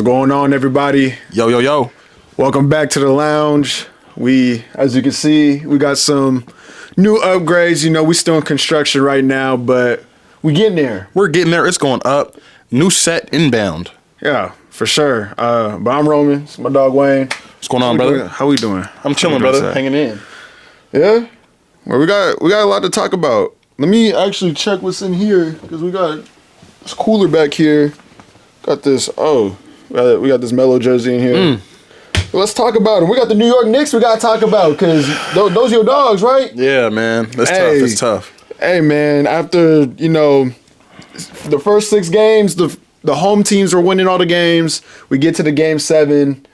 What's going on, everybody? Yo. Welcome back to the lounge. As you can see, we got some new upgrades. You know, we still in construction right now, but we getting there. We're getting there. It's going up. New set inbound. Yeah, for sure. But I'm Roman. It's my dog Wayne. What's going on, brother? How we doing? I'm chilling, brother. Hanging in. Yeah? Well, we got a lot to talk about. Let me actually check what's in here, because we got this cooler back here. Got this, we got this Melo jersey in here. Let's talk about them. We got the New York Knicks we got to talk about, because those are your dogs, right? Yeah, man. That's tough. It's tough. Hey, man, after, the first 6 games, the home teams were winning all the games. We get to the game 7.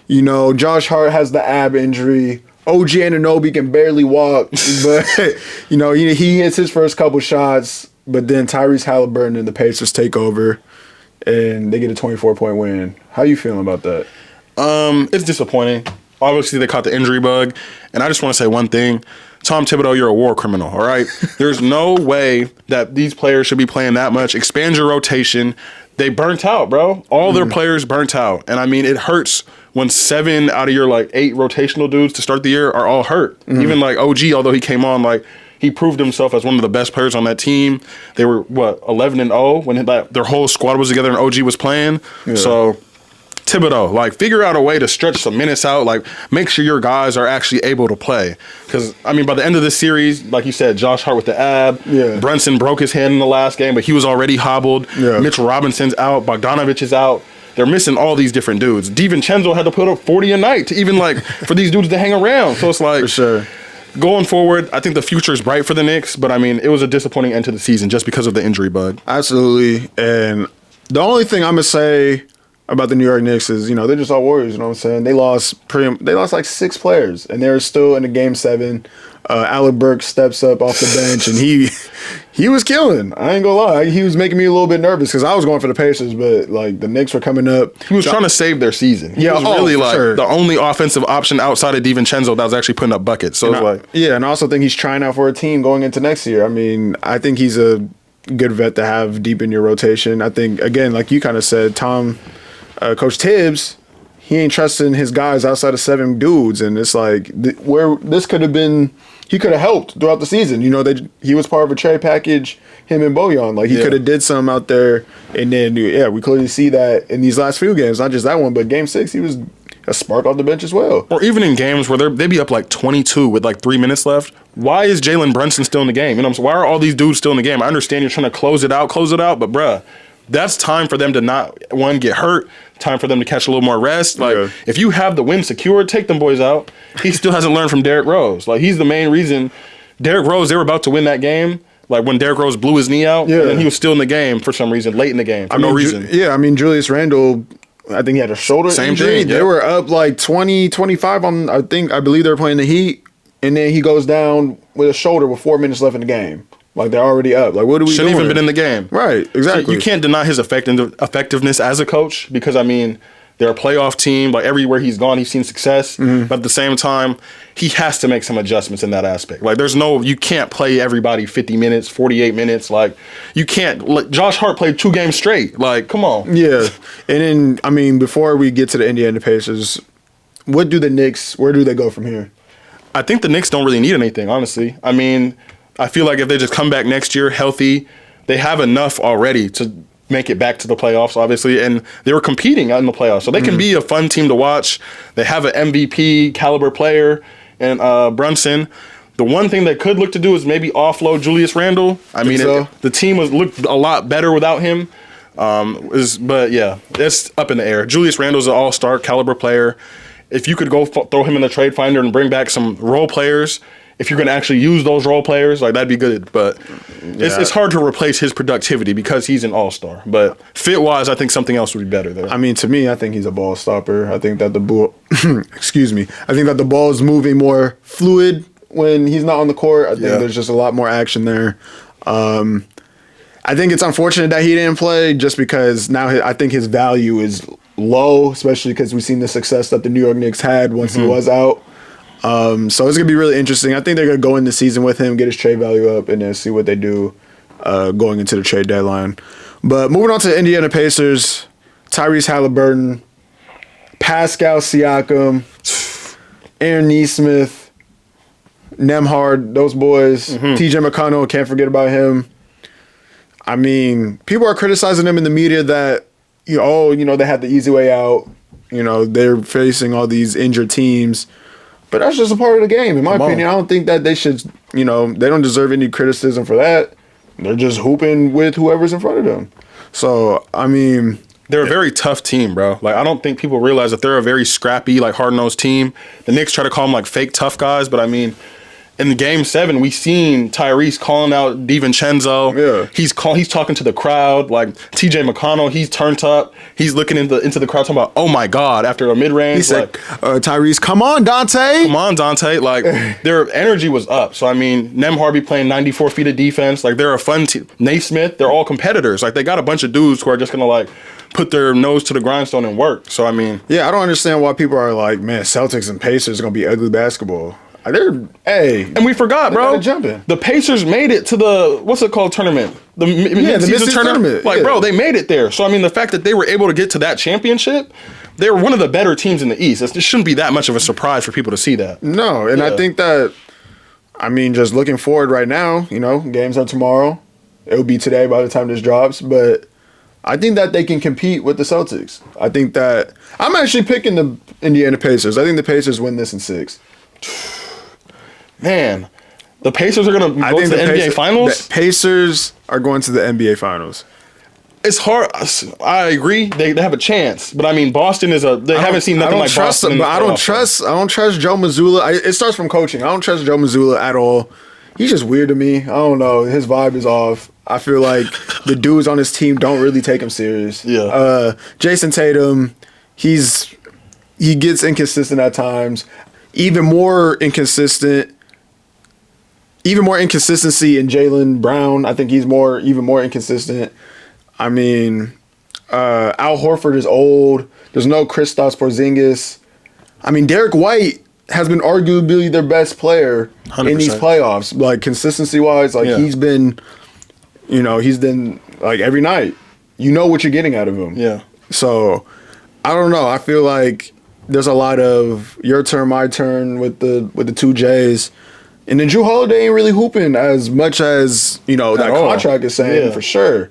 Josh Hart has the ab injury. OG Anunoby can barely walk, but, he hits his first couple shots, but then Tyrese Halliburton and the Pacers take over, and they get a 24-point win. How you feeling about that? It's disappointing. Obviously, they caught the injury bug, and I just want to say one thing. Tom Thibodeau, you're a war criminal, all right? There's no way that these players should be playing that much. Expand your rotation. They burnt out, bro. All their players burnt out. And, I mean, it hurts when 7 out of your, 8 rotational dudes to start the year are all hurt. Even, OG, although he came on, he proved himself as one of the best players on that team. They were, 11-0 when their whole squad was together and OG was playing. Yeah. So, Thibodeau, figure out a way to stretch some minutes out. Make sure your guys are actually able to play. Because, I mean, by the end of this series, like you said, Josh Hart with the ab. Yeah. Brunson broke his hand in the last game, but he was already hobbled. Yeah. Mitchell Robinson's out. Bogdanovich is out. They're missing all these different dudes. DiVincenzo had to put up 40 a night to even, for these dudes to hang around. So, it's for sure. Going forward, I think the future is bright for the Knicks, but, I mean, it was a disappointing end to the season just because of the injury bug. Absolutely. And the only thing I'm going to say about the New York Knicks is, they're just all Warriors, you know what I'm saying? They lost 6 players, and they're still in the game 7. Alec Burks steps up off the bench, and he was killing. I ain't gonna lie. He was making me a little bit nervous because I was going for the Pacers, but, the Knicks were coming up. He was trying to save their season. He was really, the only offensive option outside of DiVincenzo that was actually putting up buckets. So and I also think he's trying out for a team going into next year. I mean, I think he's a good vet to have deep in your rotation. I think, again, like you kind of said, Coach Tibbs, he ain't trusting his guys outside of 7 dudes, and it's where this could have been, he could have helped throughout the season. He was part of a trade package, him and Bojan. He could have did some out there, and then we clearly see that in these last few games, not just that one, but game 6, he was a spark off the bench as well. Or even in games where they be up 22 with 3 minutes left. Why is Jalen Brunson still in the game? Why are all these dudes still in the game? I understand you're trying to close it out, but bruh, that's time for them to not, get hurt, time for them to catch a little more rest. If you have the win secured, take them boys out. He still hasn't learned from Derrick Rose. He's the main reason. Derrick Rose, they were about to win that game. When Derrick Rose blew his knee out, and then he was still in the game for some reason, late in the game, for no reason. Julius Randle, I think he had a shoulder injury. Thing. They were up 20, 25 on, I believe they were playing the Heat, and then he goes down with a shoulder with 4 minutes left in the game. They're already up. What are we Shouldn't doing? even been in the game. Right, exactly. So you can't deny his effectiveness as a coach because, I mean, they're a playoff team. Everywhere he's gone, he's seen success. But at the same time, he has to make some adjustments in that aspect. You can't play everybody 50 minutes, 48 minutes. You can't. Josh Hart played 2 games straight. Come on. Yeah. And then, before we get to the Indiana Pacers, where do they go from here? I think the Knicks don't really need anything, honestly. I feel like if they just come back next year healthy, they have enough already to make it back to the playoffs, obviously. And they were competing in the playoffs. So they can be a fun team to watch. They have an MVP caliber player and Brunson. The one thing they could look to do is maybe offload Julius Randle. The team looked a lot better without him. But yeah, it's up in the air. Julius Randle's an all-star caliber player. If you could go throw him in the trade finder and bring back some role players, if you're going to actually use those role players, that'd be good. But it's hard to replace his productivity because he's an all-star. But fit-wise, I think something else would be better there. To me, I think he's a ball stopper. I think that the ball, I think that the ball is moving more fluid when he's not on the court. I think there's just a lot more action there. I think it's unfortunate that he didn't play just because now I think his value is low, especially because we've seen the success that the New York Knicks had once he was out. So it's going to be really interesting. I think they're going to go in the season with him, get his trade value up, and then see what they do going into the trade deadline. But moving on to the Indiana Pacers, Tyrese Halliburton, Pascal Siakam, Aaron Nesmith, Nembhard, those boys. TJ McConnell, can't forget about him. I mean, people are criticizing them in the media that, they had the easy way out. They're facing all these injured teams. But that's just a part of the game, in my opinion. I don't think that they should, they don't deserve any criticism for that. They're just hooping with whoever's in front of them. So, I mean... They're a very tough team, bro. Like, I don't think people realize that they're a very scrappy, like, hard-nosed team. The Knicks try to call them, like, fake tough guys, but, I mean... In the Game 7, we seen Tyrese calling out DiVincenzo. Yeah. He's talking to the crowd. Like, TJ McConnell, he's turned up. He's looking into the crowd talking about, oh, my God, after a mid-range. He said, Tyrese, come on, Dante. Come on, Dante. Like, their energy was up. So, I mean, Nembhard be playing 94 feet of defense. Like, they're a fun team. Naismith, they're all competitors. Like, they got a bunch of dudes who are just going to, like, put their nose to the grindstone and work. So, I mean. Yeah, I don't understand why people are like, man, Celtics and Pacers are going to be ugly basketball. And we forgot, bro. The Pacers made it to the what's it called tournament? The mid-season tournament. Like, bro, they made it there. So I mean, the fact that they were able to get to that championship, they were one of the better teams in the East. It shouldn't be that much of a surprise for people to see that. No, and I think that, I mean, just looking forward right now, games are tomorrow. It'll be today by the time this drops, but I think that they can compete with the Celtics. I think that I'm actually picking the Indiana Pacers. I think the Pacers win this in 6. Man, the Pacers are going to go to the NBA Finals? The Pacers are going to the NBA Finals. It's hard. I agree. They have a chance. But, I mean, Boston is they haven't seen nothing like Boston. I don't trust Joe Mazzulla. It starts from coaching. I don't trust Joe Mazzulla at all. He's just weird to me. I don't know. His vibe is off. I feel like the dudes on his team don't really take him serious. Yeah. Jason Tatum, he gets inconsistent at times. Even more inconsistency in Jaylen Brown. I think he's even more inconsistent. I mean, Al Horford is old. There's no Kristaps Porzingis. I mean, Derek White has been arguably their best player 100%. In these playoffs. Like, consistency-wise, he's been, like, every night. You know what you're getting out of him. Yeah. So, I don't know. I feel like there's a lot of your turn, my turn with the two J's. And then Jrue Holiday ain't really hooping as much as, that contract is saying for sure.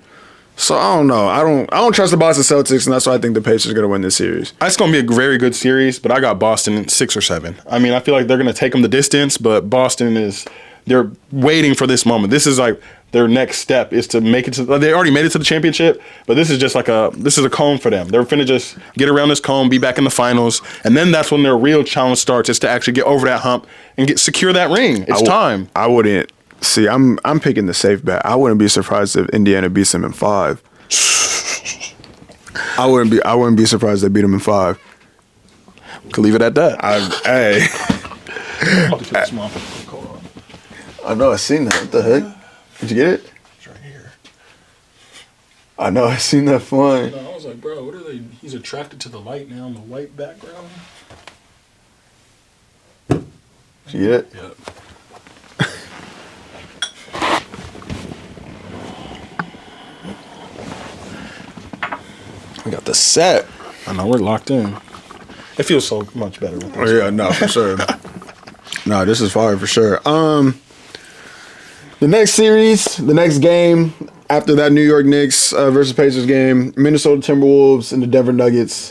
So I don't know. I don't trust the Boston Celtics, and that's why I think the Pacers are going to win this series. It's going to be a very good series, but I got Boston in 6 or 7. I mean, I feel like they're going to take them the distance, but Boston they're waiting for this moment. This is like their next step is to make it to. They already made it to the championship, but this is just like a cone for them. They're finna just get around this cone, be back in the finals, and then that's when their real challenge starts. Is to actually get over that hump and secure that ring. It's time. I wouldn't see. I'm picking the safe bet. I wouldn't be surprised if Indiana beats them in 5. I wouldn't be surprised they beat them in 5. Could leave it at that. I know. I seen that. What the heck? Did you get it? It's right here. I know. I seen that flying. No, I was like, bro, what are they? He's attracted to the light now in the white background. Did you get it? Yep. We got the set. I know, we're locked in. It feels so much better with this. Oh, yeah, no, for sure. No, this is fire for sure. The next series, the next game after that New York Knicks versus Pacers game, Minnesota Timberwolves and the Denver Nuggets.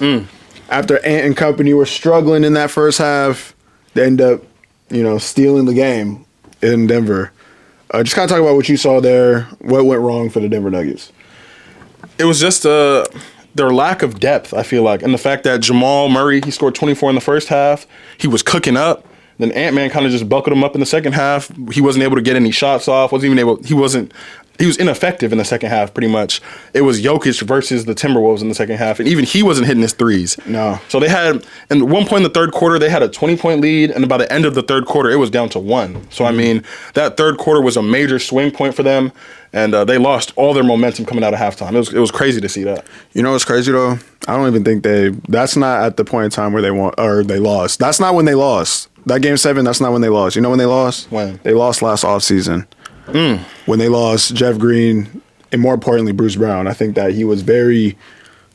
After Ant and company were struggling in that first half, they end up, stealing the game in Denver. Just kind of talk about what you saw there. What went wrong for the Denver Nuggets? It was just their lack of depth, I feel like. And the fact that Jamal Murray, he scored 24 in the first half. He was cooking up. Then Ant-Man kind of just buckled him up in the second half. He wasn't able to get any shots off. He was ineffective in the second half, pretty much. It was Jokic versus the Timberwolves in the second half. And even he wasn't hitting his threes. No. So they had, at one point in the third quarter, they had a 20-point lead. And by the end of the third quarter, it was down to 1. So, I mean, that third quarter was a major swing point for them. And they lost all their momentum coming out of halftime. It was crazy to see that. You know what's crazy, though? I don't even think that's not at the point in time where they lost. That's not when they lost. That Game 7, that's not when they lost. You know when they lost? When? They lost last offseason. When they lost Jeff Green and, more importantly, Bruce Brown. I think that he was very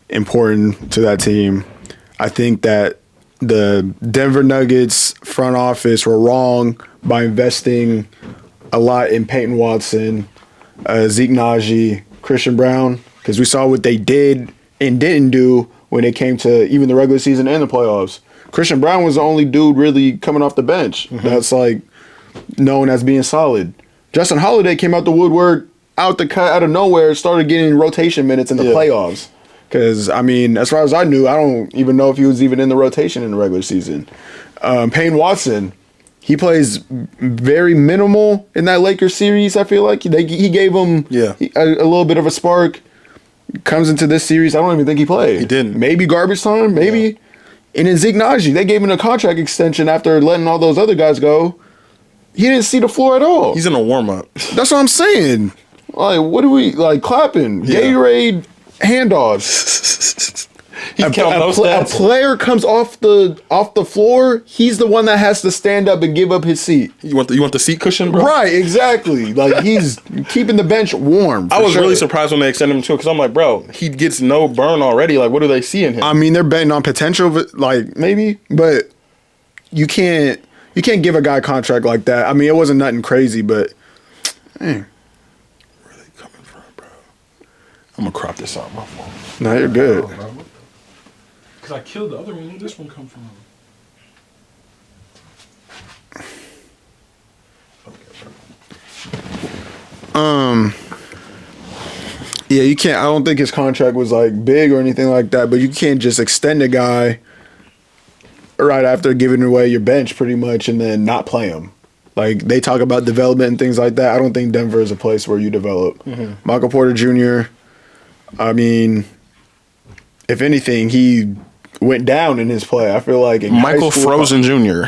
important to that team. I think that the Denver Nuggets front office were wrong by investing a lot in Peyton Watson, Zeke Naji, Christian Brown, because we saw what they did and didn't do when it came to even the regular season and the playoffs. Christian Brown was the only dude really coming off the bench that's like known as being solid. Justin Holiday came out the woodwork, out of nowhere, started getting rotation minutes in the playoffs. Because, I mean, as far as I knew, I don't even know if he was even in the rotation in the regular season. Payne Watson, he plays very minimal in that Lakers series, I feel like. He gave him a little bit of a spark. Comes into this series, I don't even think he played. He didn't. Maybe garbage time, maybe. Yeah. And then Zeke Naji, they gave him a contract extension after letting all those other guys go. He didn't see the floor at all. He's in a warm-up. That's what I'm saying. Like, what are we, like, clapping? Yeah. Gatorade handoffs. A player comes off the floor, he's the one that has to stand up and give up his seat. You want the seat cushion, bro? Right, exactly. Like, he's keeping the bench warm. I was really surprised when they extended him to it, because I'm like, bro, he gets no burn already. Like, what do they see in him? I mean, they're betting on potential, like, maybe, but you can't give a guy a contract like that. I mean, it wasn't nothing crazy, but dang. Where are they coming from, bro? I'm gonna crop this out, my phone. No, you're good. Because I killed the other one. Where did this one come from? Yeah, you can't. I don't think his contract was like big or anything like that, but you can't just extend a guy right after giving away your bench pretty much and then not play him. Like, they talk about development and things like that. I don't think Denver is a place where you develop. Michael Porter Jr., I mean, if anything, he went down in his play. I feel like in Michael Frozen Jr.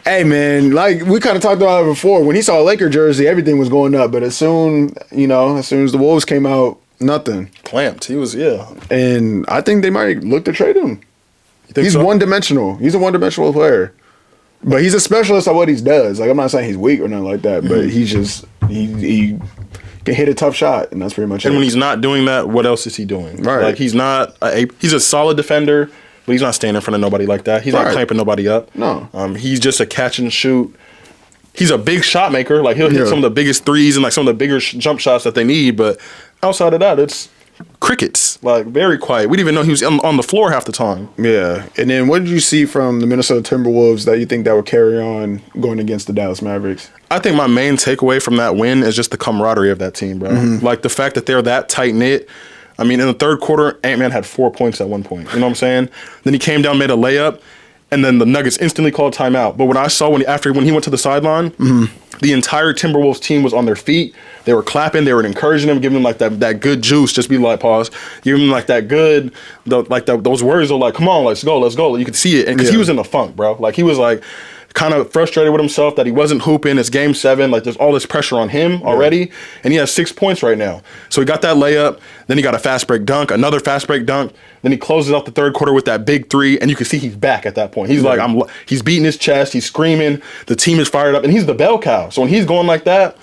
Hey, man, like we kind of talked about it before. When he saw a Laker jersey, everything was going up. But as soon as the Wolves came out, nothing. Clamped. He was, And I think they might look to trade him. He's one-dimensional. He's a one-dimensional player. But he's a specialist at what he does. Like, I'm not saying he's weak or nothing like that, but he's just he can hit a tough shot, and that's pretty much it. And when he's not doing that, what else is he doing? Right. Like, he's not he's a solid defender, but he's not standing in front of nobody like that. He's not clamping nobody up. No. He's just a catch and shoot. He's a big shot maker. Like, he'll hit some of the biggest threes and like some of the bigger jump shots that they need, but outside of that, it's crickets. Like, very quiet. We didn't even know he was on the floor half the time. Yeah. And then what did you see from the Minnesota Timberwolves that you think that would carry on going against the Dallas Mavericks? I think my main takeaway from that win is just the camaraderie of that team, bro. Like, the fact that they're that tight-knit. I mean, in the third quarter, Ant-Man had 4 points at one point. You know what I'm saying? Then he came down, made a layup, and then the Nuggets instantly called timeout. But what I saw when he went to the sideline, the entire Timberwolves team was on their feet. They were clapping. They were encouraging him, giving him like that good juice. Just be like, pause. Giving him like that good, those words of like, come on, let's go. You could see it, and because he was in the funk, bro. Like, he was like kind of frustrated with himself that he wasn't hooping. It's game 7. Like, there's all this pressure on him already, and he has 6 points right now. So he got that layup. Then he got a fast break dunk, another fast break dunk. Then he closes out the third quarter with that big 3, and you can see he's back at that point. He's like, he's beating his chest. He's screaming. The team is fired up, and he's the bell cow. So when he's going like that,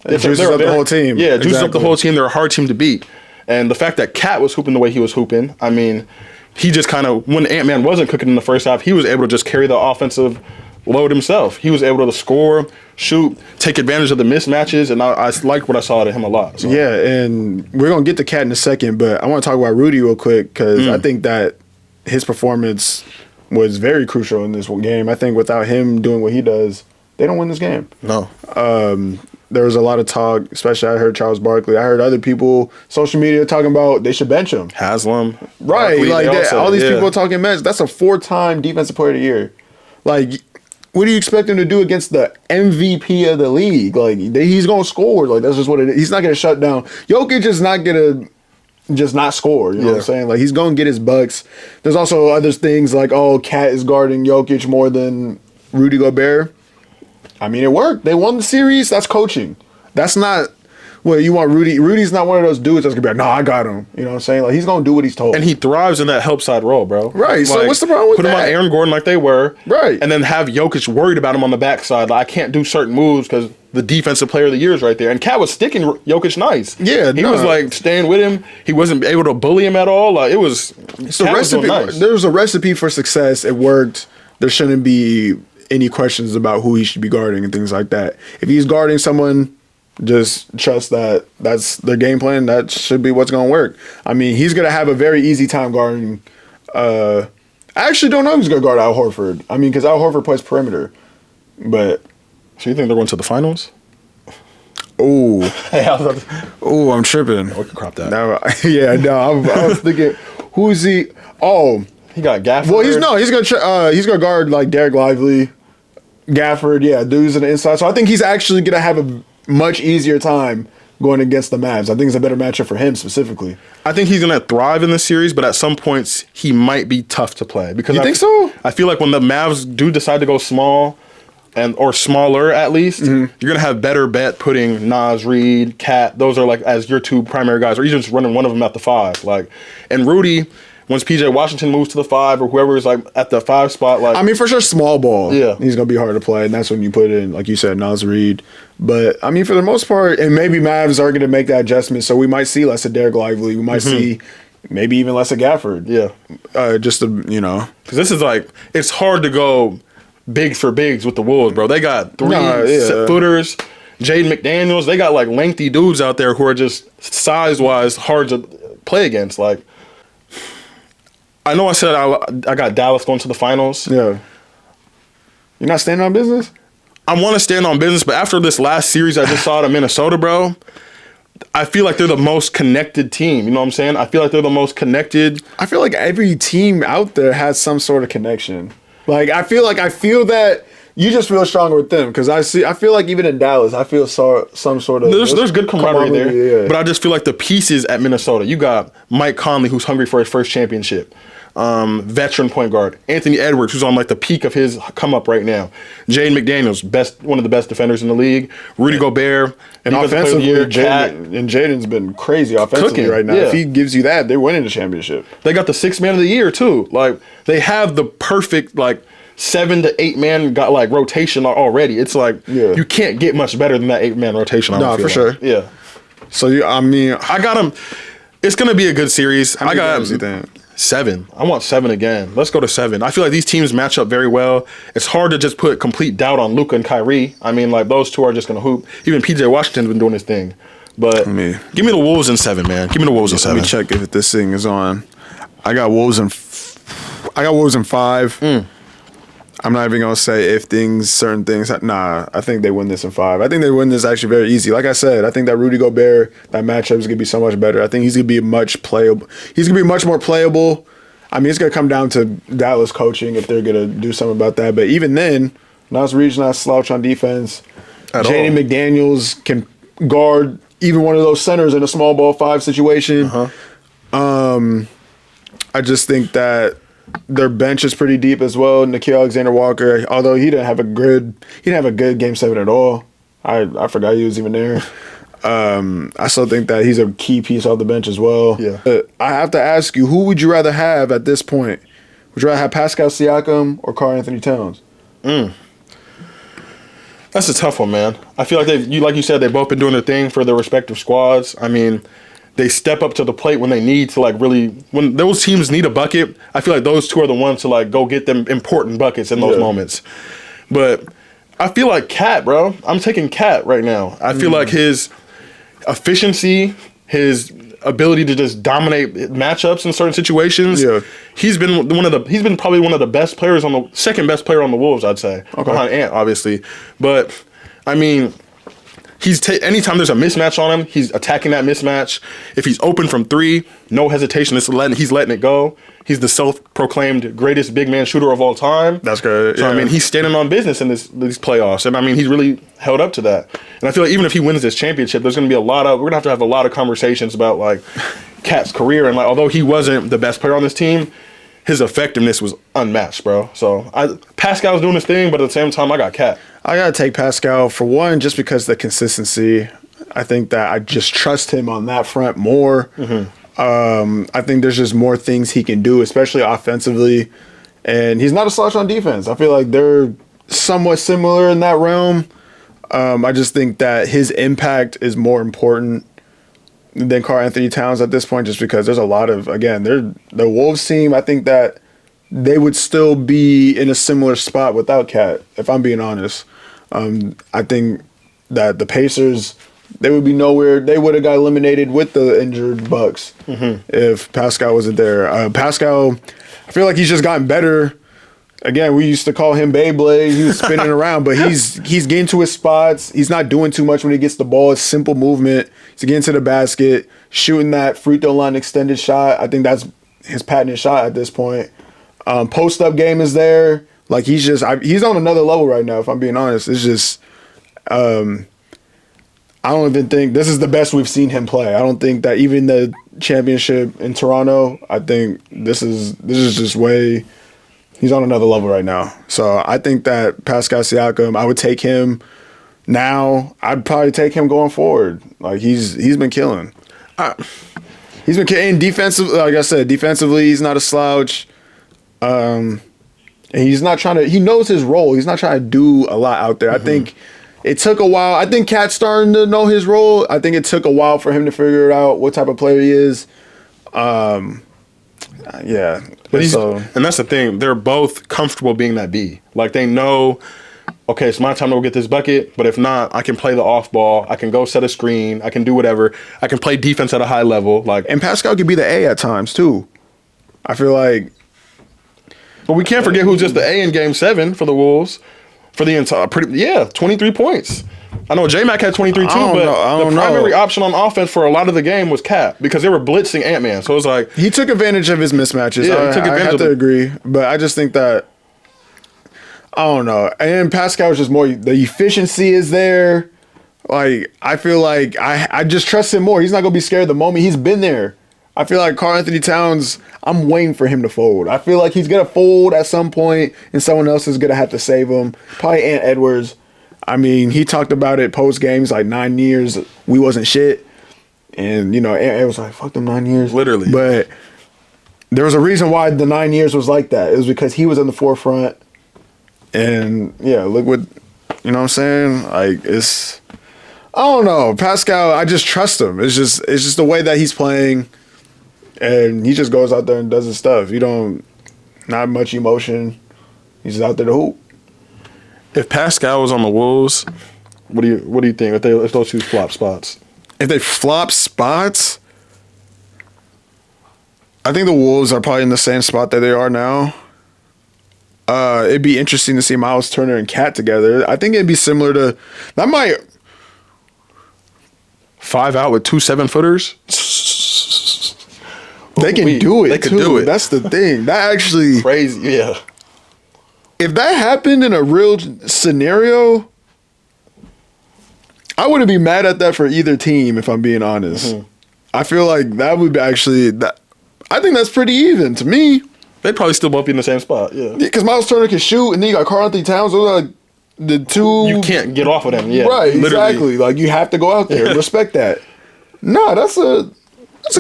it juices up the whole team. Yeah, it juices up the whole team. They're a hard team to beat. And the fact that Cat was hooping the way he was hooping, I mean, he just kind of, when Ant-Man wasn't cooking in the first half, he was able to just carry the offensive load himself. He was able to score, shoot, take advantage of the mismatches, and I liked what I saw out of him a lot. So. Yeah, and we're going to get to Cat in a second, but I want to talk about Rudy real quick because I think that his performance was very crucial in this game. I think without him doing what he does, they don't win this game. No. There was a lot of talk, especially I heard Charles Barkley. I heard other people, social media, talking about they should bench him. Haslam. Right. Barkley, like all these people talking mess. That's a 4-time defensive player of the year. Like, what do you expect him to do against the MVP of the league? Like, he's going to score. Like, that's just what it is. He's not going to shut down. Jokic is not going to just not score. You know what I'm saying? Like, he's going to get his bucks. There's also other things like, Cat is guarding Jokic more than Rudy Gobert. I mean, it worked. They won the series. That's coaching. That's not Well, you want Rudy. Rudy's not one of those dudes that's gonna be like, no, I got him. You know what I'm saying? Like he's gonna do what he's told. And he thrives in that help side role, bro. Right. Like, So what's the problem with put that? him on Aaron Gordon like they were. Right. And then have Jokic worried about him on the backside. Like, I can't do certain moves because the defensive player of the year is right there. And Cat was sticking Jokic nice. Yeah, he was like staying with him. He wasn't able to bully him at all. Like it was. It's a recipe. Nice. There was a recipe for success. It worked. There shouldn't be any questions about who he should be guarding and things like that. If he's guarding someone, just trust that that's their game plan. That should be what's going to work. I mean, he's going to have a very easy time guarding. I actually don't know who's going to guard Al Horford. I mean, because Al Horford plays perimeter. But so you think they're going to the finals? Oh, hey, I'm tripping. We can crop that. No, I was thinking, who's he? Oh, he got Gafford. Well, he's gonna guard like Derek Lively, Gafford. Yeah, dudes on the inside. So I think he's actually gonna have a much easier time going against the Mavs. I think it's a better matchup for him specifically. I think he's gonna thrive in this series, but at some points he might be tough to play because you think so? I feel like when the Mavs do decide to go small. Or smaller at least, you're gonna have better bet putting Nas, Reed, Cat. Those are like as your two primary guys, or even just running one of them at the 5. Like, and Rudy, once PJ Washington moves to the 5, or whoever is like at the 5 spot, like I mean for sure, small ball. Yeah, he's gonna be hard to play, and that's when you put in, like you said, Nas, Reed. But I mean for the most part, and maybe Mavs are gonna make that adjustment, so we might see less of Derek Lively. We might see maybe even less of Gafford. Yeah, just to because this is like it's hard to go big for bigs with the Wolves, bro. They got 3 footers. Jaden McDaniels. They got like lengthy dudes out there who are just size wise hard to play against. Like, I know I said I got Dallas going to the finals. Yeah. You're not standing on business? I want to stand on business, but after this last series I just saw to Minnesota, bro, I feel like they're the most connected team. You know what I'm saying? I feel like they're the most connected. I feel like every team out there has some sort of connection. Like I feel that you just feel stronger with them because I feel like even in Dallas I feel some sort of there's good camaraderie there, yeah. But I just feel like the pieces at Minnesota. You got Mike Conley who's hungry for his first championship, veteran point guard Anthony Edwards who's on like the peak of his come up right now, Jaden McDaniels one of the best defenders in the league, Rudy Gobert and offensively Jaden's been crazy offensively right now. If he gives you that, they're winning the championship. They got the 6th man of the year too. Like they have the perfect like 7 to 8 man got like rotation already. It's like you can't get much better than that 8-man rotation. No, for sure. Yeah. So I got him. It's gonna be a good series. I got him 7. I want 7 again. Let's go to 7. I feel like these teams match up very well. It's hard to just put complete doubt on Luka and Kyrie. I mean, like those two are just gonna hoop. Even PJ Washington's been doing his thing. But give me the Wolves in 7, man. Give me the Wolves in 7. Let me check if this thing is on. I got Wolves in 5. I'm not even gonna say if certain things. Nah, I think they win this in 5. I think they win this actually very easy. Like I said, I think that Rudy Gobert, that matchup is gonna be so much better. I think he's gonna be much playable. He's gonna be much more playable. I mean, it's gonna come down to Dallas coaching if they're gonna do something about that. But even then, Nas Reed's not slouch on defense. Jaden McDaniels can guard even one of those centers in a small ball 5 situation. I just think that their bench is pretty deep as well. Nickeil Alexander-Walker, although he didn't have a good game 7 at all. I forgot he was even there. I still think that he's a key piece off the bench as well. Yeah. I have to ask you, who would you rather have at this point? Would you rather have Pascal Siakam or Karl Anthony Towns? That's a tough one, man. I feel like like you said, they've both been doing their thing for their respective squads. I mean, they step up to the plate when they need to, like, really, when those teams need a bucket, I feel like those two are the ones to, like, go get them important buckets in those moments. But I feel like Cat, bro. I'm taking Cat right now. I feel like his efficiency, his ability to just dominate matchups in certain situations. Yeah. He's been probably one of the best players second best player on the Wolves, I'd say. Behind Ant, obviously. But I mean, anytime there's a mismatch on him, he's attacking that mismatch. If he's open from 3, no hesitation. He's letting it go. He's the self-proclaimed greatest big man shooter of all time. That's good. So, I mean, he's standing on business in these playoffs. And, I mean, he's really held up to that. And I feel like even if he wins this championship, we're going to have a lot of conversations about, like, Cat's career. And, like, although he wasn't the best player on this team, his effectiveness was unmatched, bro. So, Pascal's doing his thing, but at the same time, I got Cat. I got to take Pascal for one, just because the consistency. I think that I just trust him on that front more. I think there's just more things he can do, especially offensively. And he's not a slouch on defense. I feel like they're somewhat similar in that realm. I just think that his impact is more important than Karl Anthony Towns at this point, just because there's a lot of, again, the Wolves team, I think that they would still be in a similar spot without Cat, if I'm being honest. I think that the Pacers, they would be nowhere. They would have got eliminated with the injured Bucks if Pascal wasn't there. Pascal, I feel like he's just gotten better. Again, we used to call him Beyblade. He was spinning around, but he's getting to his spots. He's not doing too much when he gets the ball. It's simple movement. He's getting to the basket, shooting that free throw line extended shot. I think that's his patented shot at this point. Post up game is there. Like he's on another level right now. If I'm being honest, it's just I don't even think this is the best we've seen him play. I don't think that even the championship in Toronto. I think this is just way. He's on another level right now. So I think that Pascal Siakam, I would take him now. I'd probably take him going forward. Like he's been killing. He's been killing defensive. Like I said, defensively, he's not a slouch. And he's not trying to. He knows his role. He's not trying to do a lot out there. I think it took a while. I think Cat's starting to know his role. I think it took a while for him to figure out what type of player he is. Yeah, but and that's the thing. They're both comfortable being that B. Like they know, okay, it's my time to go get this bucket. But if not, I can play the off ball. I can go set a screen. I can do whatever. I can play defense at a high level. And Pascal could be the A at times too. I feel like, but we can't forget who's just the A in Game 7 for the Wolves for the entire 23 points. I know J-Mac had 23 too, but the primary option on offense for a lot of the game was Cat because they were blitzing Ant-Man. So it was like he took advantage of his mismatches. Yeah, he took advantage. I have to agree, but I just think that I don't know. And Pascal is just more. The efficiency is there. Like I feel like I just trust him more. He's not gonna be scared the moment he's been there. I feel like Karl Anthony Towns, I'm waiting for him to fold. I feel like he's going to fold at some point, and someone else is going to have to save him. Probably Ant Edwards. I mean, he talked about it post-games, like 9 years, we wasn't shit. And, Ant was like, fuck them 9 years. Literally. But there was a reason why the 9 years was like that. It was because he was in the forefront. And, yeah, look what, you know what I'm saying? Like, it's, I don't know. Pascal, I just trust him. It's just the way that he's playing. And he just goes out there and does his stuff. Not much emotion. He's just out there to hoop. If Pascal was on the Wolves, what do you think if those two flop spots? If they flop spots, I think the Wolves are probably in the same spot that they are now. It'd be interesting to see Miles Turner and Cat together. I think it'd be similar to that. Might 5 out with 2 7-footers. They can do it. They could do it. That's the thing. That actually crazy. Yeah. If that happened in a real scenario, I wouldn't be mad at that for either team. If I'm being honest, I feel like that would be actually that. I think that's pretty even to me. They'd probably still both be in the same spot. Yeah. Because Miles Turner can shoot, and then you got Karl Anthony Towns. Those are like the two. You can't get off of them. Yeah. Right. Literally. Exactly. Like you have to go out there. Respect that. No, that's a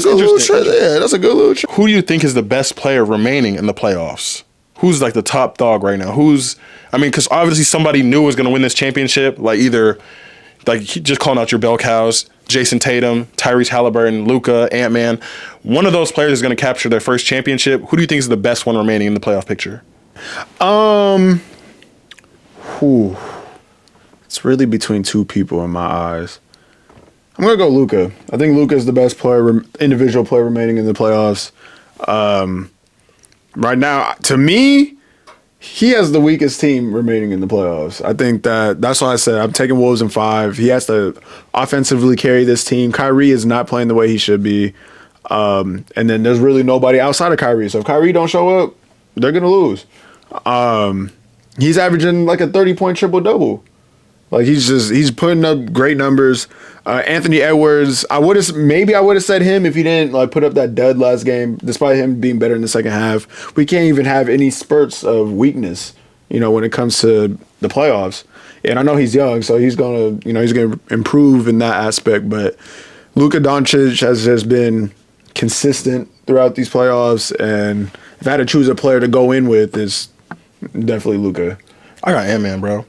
good little trick. Yeah, that's a good little trick. Who do you think is the best player remaining in the playoffs? Who's like the top dog right now? Because obviously somebody new was going to win this championship. Like either, like just calling out your bell cows, Jason Tatum, Tyrese Halliburton, Luka, Ant-Man. One of those players is going to capture their first championship. Who do you think is the best one remaining in the playoff picture? It's really between two people in my eyes. I'm going to go Luka. I think Luka is the best player, individual player remaining in the playoffs. Right now, to me, he has the weakest team remaining in the playoffs. I think that's why I said I'm taking Wolves in 5. He has to offensively carry this team. Kyrie is not playing the way he should be. And then there's really nobody outside of Kyrie. So if Kyrie don't show up, they're going to lose. He's averaging like a 30-point triple-double. Like he's putting up great numbers. Anthony Edwards, I would have said him if he didn't like put up that dud last game, despite him being better in the second half. We can't even have any spurts of weakness, when it comes to the playoffs. And I know he's young, so he's gonna improve in that aspect. But Luka Doncic has just been consistent throughout these playoffs, and if I had to choose a player to go in with, is definitely Luka. I got Ant-Man, bro.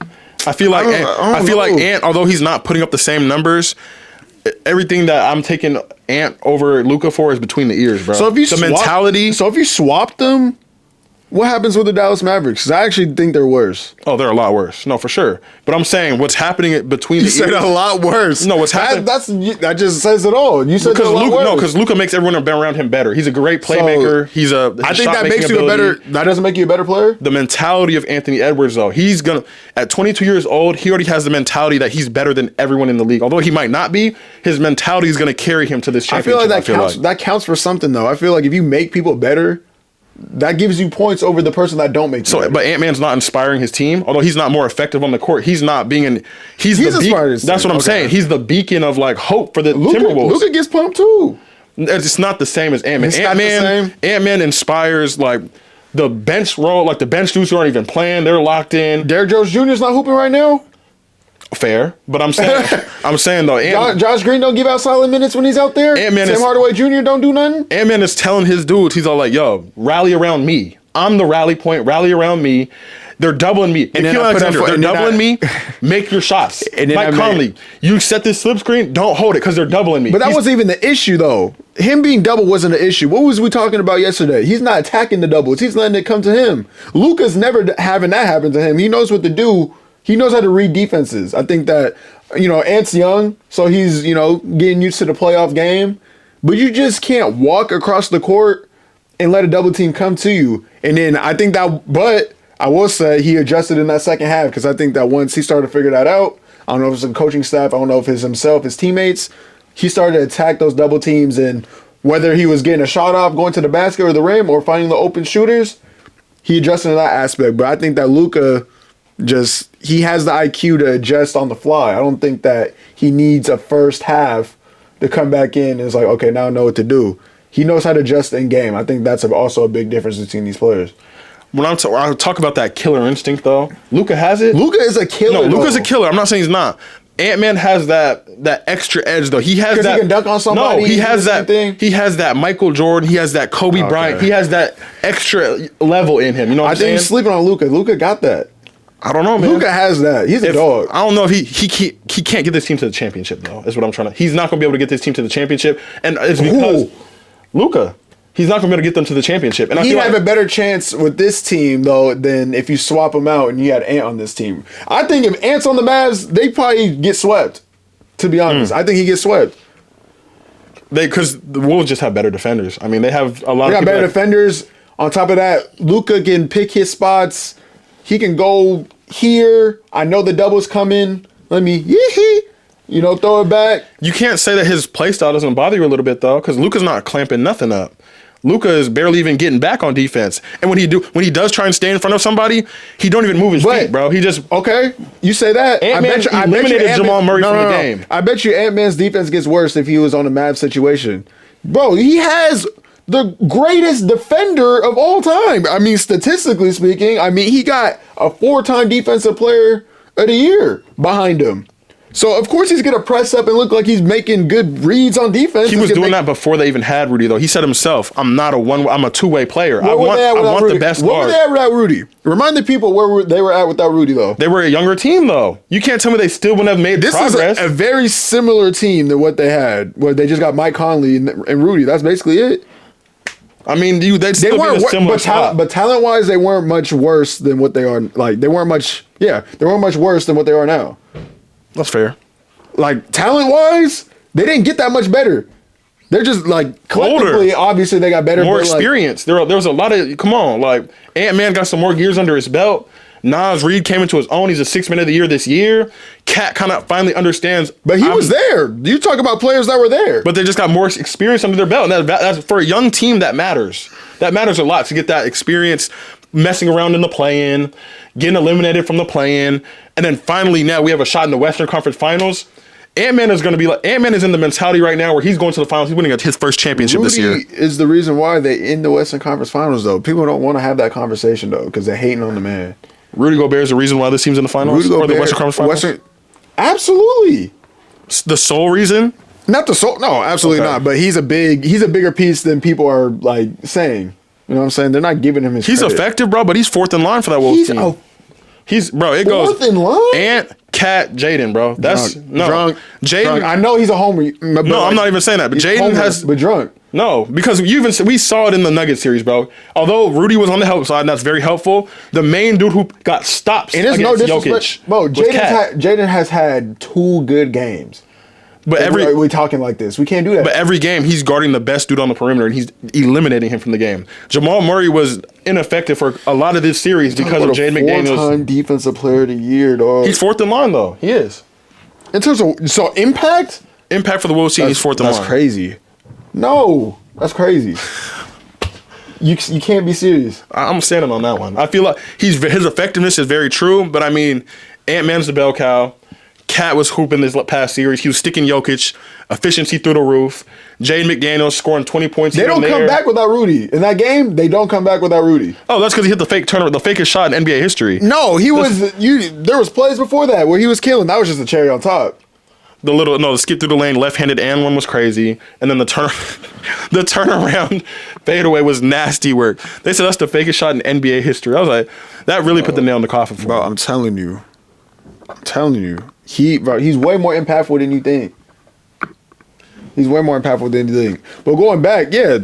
I feel like Ant, although he's not putting up the same numbers, everything that I'm taking Ant over Luka for is between the ears, bro. So if you swap them, what happens with the Dallas Mavericks? Because I actually think they're worse. Oh, they're a lot worse. No, for sure. But I'm saying what's happening between the ears. You said a lot worse. No, what's happening? That just says it all. You said a lot worse. No, because Luka makes everyone around him better. He's a great playmaker. I think that makes you a better. That doesn't make you a better player. The mentality of Anthony Edwards, though, he's gonna at 22 years old, he already has the mentality that he's better than everyone in the league. Although he might not be, his mentality is gonna carry him to this championship. I feel like that counts for something, though. I feel like if you make people better, that gives you points over the person that don't make you better. But Ant-Man's not inspiring his team, although he's not more effective on the court. He's not being he's inspired. That's what I'm saying. He's the beacon of like hope for the Timberwolves. Luka gets pumped too. It's not the same as Ant-Man. Ant-Man inspires like the bench role, like the bench dudes who aren't even playing. They're locked in. Derrick Jones Jr. is not hooping right now. Fair, but I'm saying though, Josh Green don't give out solid minutes when he's out there. Tim Hardaway Jr. don't do nothing. Ant-Man is telling his dudes, he's all like, "Yo, rally around me. I'm the rally point. Rally around me." They're doubling me. And they're doubling me. Make your shots. And Mike Conley, you set this slip screen. Don't hold it because they're doubling me. But that wasn't even the issue, though. Him being double wasn't the issue. What was we talking about yesterday? He's not attacking the doubles. He's letting it come to him. Luka's never having that happen to him. He knows what to do. He knows how to read defenses. I think that, Ant's young, so he's, getting used to the playoff game. But you just can't walk across the court and let a double team come to you. And then but I will say he adjusted in that second half because I think that once he started to figure that out, I don't know if it's the coaching staff, I don't know if it's himself, his teammates, he started to attack those double teams, and whether he was getting a shot off, going to the basket or the rim, or finding the open shooters, he adjusted in that aspect. But I think that Luka he has the IQ to adjust on the fly. I don't think that he needs a first half to come back in and it's like, okay, now I know what to do. He knows how to adjust in game. I think that's also a big difference between these players. When I talk about that killer instinct, though, Luka has it. Luka is a killer. No, Luka's a killer. I'm not saying he's not. Ant-Man has that extra edge, though. He has that. He can dunk on somebody. No, he has that thing. He has that Michael Jordan. He has that Kobe Bryant. He has that extra level in him. You know what I'm saying? I think you're sleeping on Luka. Luka got that. I don't know, man. Luka has that. He's a dog. I don't know if he can't get this team to the championship, though. Is what I'm trying to. He's not going to be able to get this team to the championship, and it's because Luka. He's not going to be able to get them to the championship. And he'd have a better chance with this team, though, than if you swap him out and you had Ant on this team. I think if Ant's on the Mavs, they probably get swept, to be honest. I think he gets swept. Because the Wolves just have better defenders. I mean, they have a lot of better defenders. On top of that, Luka can pick his spots. He can go here. I know the double's coming. Let me throw it back. You can't say that his play style doesn't bother you a little bit, though, because Luka's not clamping nothing up. Luka is barely even getting back on defense. And when he does try and stay in front of somebody, he don't even move his feet, bro. He just... Okay, you say that. Ant-Man eliminated Jamal Murray from the game. I bet you Ant-Man's defense gets worse if he was on a Mavs situation. Bro, he has the greatest defender of all time. I mean, statistically speaking, he got a 4-time defensive player of the year behind him. So, of course, he's going to press up and look like he's making good reads on defense. He was doing that before they even had Rudy, though. He said himself, I'm a two-way player. I want the best guard. Where were they at without Rudy? Remind the people where they were at without Rudy, though. They were a younger team, though. You can't tell me they still wouldn't have made progress. This is a very similar team to what they had, where they just got Mike Conley and Rudy. That's basically it. I mean, they'd still be a similar spot. But talent-wise, they weren't much worse than what they are. Like, they weren't much worse than what they are now. That's fair. Like, talent-wise, they didn't get that much better. They're just, like, collectively, obviously, they got better. More experience. There was a lot of, come on, like, Ant-Man got some more gears under his belt. Nas Reed came into his own. He's a 6th man of the year this year. Cat kind of finally understands. But he was there. You talk about players that were there. But they just got more experience under their belt. And that's for a young team, that matters. That matters a lot to get that experience messing around in the play-in, getting eliminated from the play-in. And then finally now we have a shot in the Western Conference Finals. Ant-Man is going to be like, Ant-Man is in the mentality right now where he's going to the finals. He's winning his first championship this year. Is the reason why they in the Western Conference Finals, though. People don't want to have that conversation, though, because they're hating on the man. Rudy Gobert is the reason why this team's in the finals or the Western Conference Finals? Absolutely. The sole reason? Not the sole. No, absolutely not. But he's a bigger piece than people are like saying. You know what I'm saying? They're not giving him his He's credit. effective, bro, but he's fourth in line for that Wolves team. It goes fourth in line? Ant, Cat, Jaden, bro. That's drunk. Jaden. I know he's a homer. No, I'm not even saying that. But Jaden has but drunk. No, because we saw it in the Nuggets series, bro. Although Rudy was on the help side, and that's very helpful. The main dude who got stops and it's against no disrespect, Jokic, bro. Jaden has had 2 good games. But we're talking like this. We can't do that. But every game, he's guarding the best dude on the perimeter, and he's eliminating him from the game. Jamal Murray was ineffective for a lot of this series because of Jaden McDaniels. 4-time defensive player of the year, dog. He's fourth in line, though. He is. In terms of impact for the Wolves team, he's fourth in line. That's crazy. No, that's crazy. You can't be serious. I'm standing on that one. I feel like his effectiveness is very true, but I mean, Ant-Man's the bell cow. Cat was hooping this past series. He was sticking Jokic, efficiency through the roof. Jaden McDaniels scoring 20 points. They don't come back without Rudy. In that game, they don't come back without Rudy. Oh, that's because he hit the fake turnover, the fakest shot in NBA history. No, there was plays before that where he was killing. That was just a cherry on top. The skip through the lane, left-handed and one was crazy. And then the turnaround fadeaway was nasty work. They said that's the fakest shot in NBA history. I was like, that really put the nail in the coffin for me. I'm telling you. He's way more impactful than you think. But going back, yeah,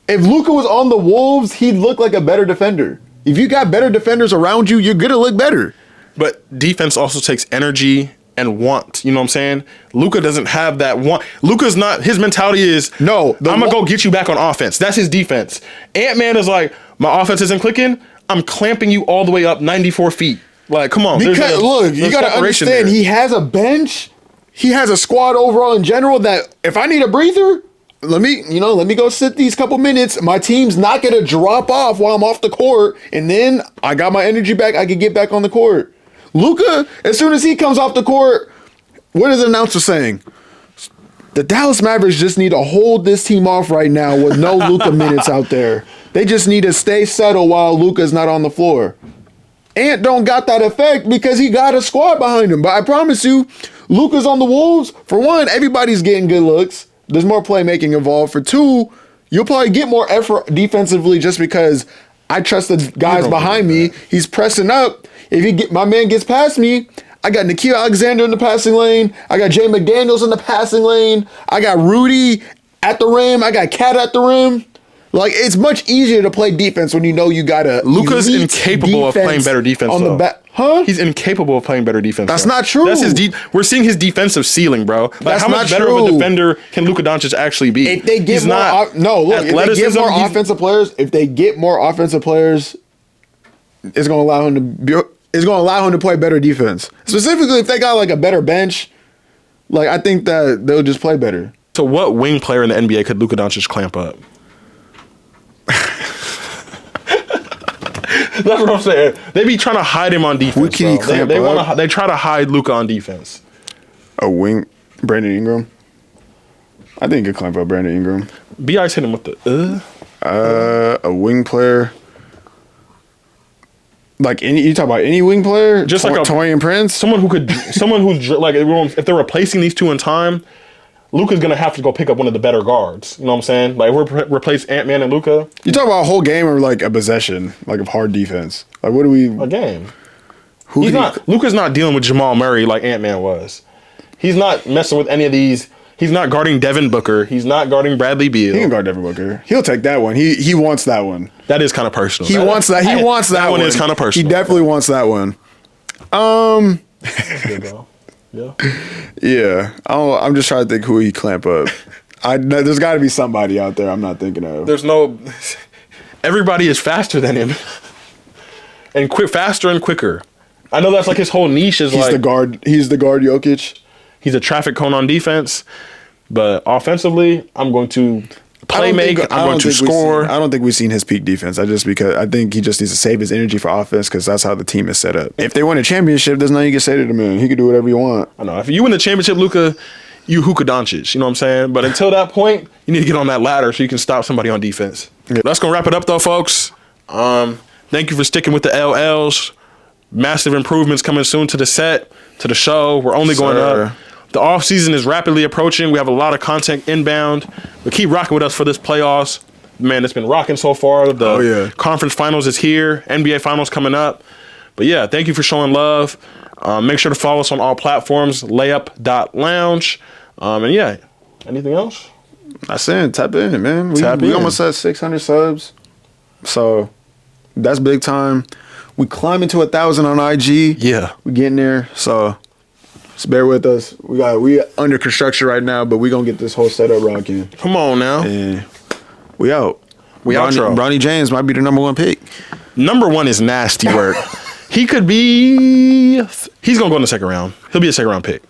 if Luka was on the Wolves, he'd look like a better defender. If you got better defenders around you, you're gonna look better. But defense also takes energy and want. You know what I'm saying? Luka doesn't have that want. Luka's not. His mentality is I'm gonna go get you back on offense. That's his defense. Ant-Man is like, my offense isn't clicking. I'm clamping you all the way up 94 feet. Like, come on. Because look, you gotta understand. He has a bench. He has a squad overall in general that if I need a breather, let me go sit these couple minutes. My team's not gonna drop off while I'm off the court, and then I got my energy back. I can get back on the court. Luka, as soon as he comes off the court, what is the announcer saying? The Dallas Mavericks just need to hold this team off right now with no Luka minutes out there. They just need to stay settled while Luka's not on the floor. Ant don't got that effect because he got a squad behind him. But I promise you, Luka's on the Wolves. For one, everybody's getting good looks. There's more playmaking involved. For two, you'll probably get more effort defensively just because I trust the guys behind me. He's pressing up. If my man gets past me, I got Nikhil Alexander in the passing lane. I got Jay McDaniels in the passing lane. I got Rudy at the rim. I got Cat at the rim. Like, it's much easier to play defense when you know you got a Luka's incapable of playing better defense on the back. Huh? He's incapable of playing better defense. That's not true. That's his we're seeing his defensive ceiling, bro. Like, That's how much not better true. of a defender can Luka Doncic actually be? If they get if they get more offensive players, it's gonna allow him to play better defense. Specifically, if they got like a better bench, like I think that they'll just play better. So, what wing player in the NBA could Luka Doncic clamp up? That's what I'm saying. They be trying to hide him on defense. What can he clamp up? They try to hide Luka on defense. A wing, Brandon Ingram. I think he could clamp up Brandon Ingram. B.I.'s hit him with the a wing player. Like you talk about any wing player, just like a Torian Prince, someone who's like if they're replacing these two in time. Luka's gonna have to go pick up one of the better guards. You know what I'm saying? Like, we're replace Ant-Man and Luka. You talk about a whole game or like a possession, like of hard defense. Like, what do we? A game. Luka's not dealing with Jamal Murray like Ant-Man was. He's not messing with any of these. He's not guarding Devin Booker. He's not guarding Bradley Beal. He can guard Devin Booker. He'll take that one. He wants that one. That is kind of personal. He wants that. He wants that one. That one is kind of personal. He definitely wants that one. That's good, bro. Yeah. I'm just trying to think who he clamp up. There's got to be somebody out there I'm not thinking of. Everybody is faster than him, and faster and quicker. I know that's like his whole niche is He's the guard Jokic. He's a traffic cone on defense, but offensively, I'm going to I'm going to score. I don't think we've seen his peak defense. I think he just needs to save his energy for offense because that's how the team is set up. If they win a championship, there's nothing you can say to the man. He can do whatever you want. I know. If you win the championship, Luka, you Luka Doncic. You know what I'm saying? But until that point, you need to get on that ladder so you can stop somebody on defense. Yeah. That's going to wrap it up, though, folks. Thank you for sticking with the LLs. Massive improvements coming soon to the set, to the show. We're only going up. The off season is rapidly approaching. We have a lot of content inbound. But keep rocking with us for this playoffs. Man, it's been rocking so far. The conference finals is here. NBA finals coming up. But yeah, thank you for showing love. Make sure to follow us on all platforms, layup.lounge. And yeah, anything else? That's it. Tap in, man. We almost had 600 subs. So that's big time. We climbing to 1,000 on IG. Yeah. We getting there. So just bear with us. We under construction right now, but we gonna get this whole setup rocking. Come on now. And we out. Outro. Bronny James might be the #1 pick. Number 1 is nasty work. He could be. He's gonna go in the second round. He'll be a second round pick.